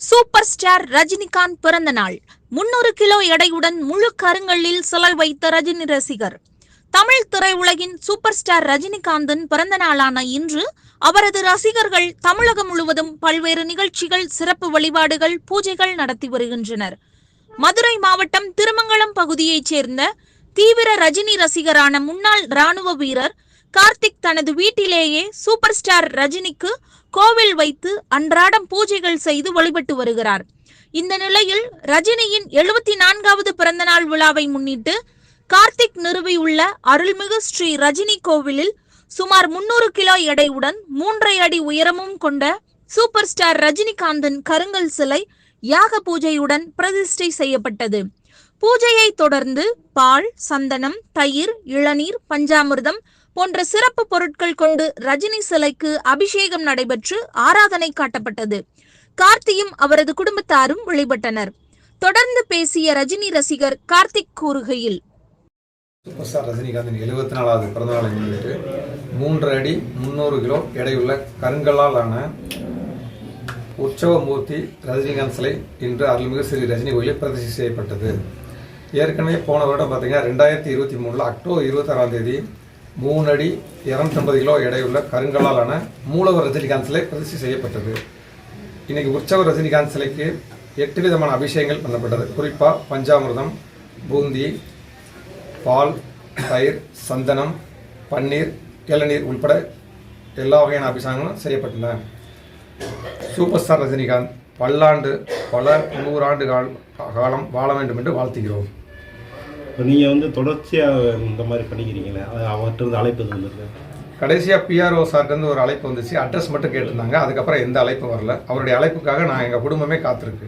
Super star Rajinikanth பிறந்த நாள். 300 kilo எடையுடன் முழு கருங்கல்லில் சிலை வைத்த ரஜினி ரசிகர். தமிழ் திரையுலகின் சூப்பர் ஸ்டார் ரஜினிகாந்தின் பிறந்த நாளான இன்று அவரது ரசிகர்கள் தமிழகம் முழுவதும் பல்வேறு நிகழ்ச்சிகள், சிறப்பு வழிபாடுகள், பூஜைகள் நடத்தி வருகின்றனர். மதுரை மாவட்டம் திருமங்கலம் பகுதியைச் சேர்ந்த தீவிர ரஜினி ரசிகரான முன்னாள் ராணுவ வீரர் கார்த்திக் தனது வீட்டிலேயே சூப்பர் ஸ்டார் ரஜினிக்கு கோவில் வைத்து அன்றாடம் பூஜைகள் செய்து வழிபட்டு வருகிறார். இந்த நிலையில் ரஜினியின் 74வது பிறந்தநாள் விழாவை முன்னிட்டு கார்த்திக் நிறுவியுள்ள அருள்மிகு ஸ்ரீ ரஜினி கோவிலில் சுமார் 300 கிலோ எடையுடன் 3.5 அடி உயரமும் கொண்ட சூப்பர் ஸ்டார் ரஜினிகாந்தின் கருங்கல் சிலை யாக பூஜையுடன் பிரதிஷ்டை செய்யப்பட்டது. பூஜையை தொடர்ந்து பால், சந்தனம், தயிர், இளநீர், பஞ்சாமிர்தம் போன்ற சிறப்பு பொருட்கள் கொண்டு ரஜினி சிலைக்கு அபிஷேகம் நடைபெற்று ஆராதனை காட்டப்பட்டது. கார்த்தியும் அவரது குடும்பத்தாரும் வழிபட்டனர். தொடர்ந்து பேசிய ரஜினி ரசிகர் கார்த்திக் கூறுகையில், சூப்பர் ஸ்டார் ரஜினிகாந்தின் 74வது பிறந்தநாளை முன்னிட்டு 3 அடி 300 கிலோ எடையுள்ள கருங்கல்லால் ஆன உற்சவமூர்த்தி ரஜினிகாந்த் சிலை இன்று அருள்மிகு ஸ்ரீ ரஜினி கோயிலில் பிரதிஷ்டை செய்யப்பட்டது. ஏற்கனவே போன வருடம் பார்த்தீங்கன்னா 2023 அக்டோபர் 26ஆம் தேதி 3 அடி 250 கிலோ எடையுள்ள கருங்கல்லாலான மூலவர் ரஜினிகாந்த் சிலை பிரதிஷ்டை செய்யப்பட்டது. இன்னைக்கு உற்சவர் ரஜினிகாந்த் சிலைக்கு 8 விதமான அபிஷேகங்கள் பண்ணப்பட்டது. குறிப்பாக பஞ்சாமிர்தம், பூந்தி, பால், தயிர், சந்தனம், பன்னீர், இளநீர் உள்பட எல்லா வகையான அபிஷேகங்களும் செய்யப்பட்டன. சூப்பர் ஸ்டார் ரஜினிகாந்த் பல்லாண்டு பல 100 ஆண்டு காலம் வாழ வேண்டும் என்று வாழ்த்துகிறோம். இப்போ நீங்கள் தொடர்ச்சியாக இந்த மாதிரி பண்ணிக்கிறீங்களே, அவர்கிட்ட அழைப்பு வந்துருக்கு. கடைசியாக பிஆர்ஓ சார்ட்டேருந்து ஒரு அழைப்பு வந்துச்சு. அட்ரஸ் மட்டும் கேட்டிருந்தாங்க. அதுக்கப்புறம் எந்த அழைப்பும் வரல. அவருடைய அழைப்புக்காக நான் எங்கள் குடும்பமே காத்திருக்கு.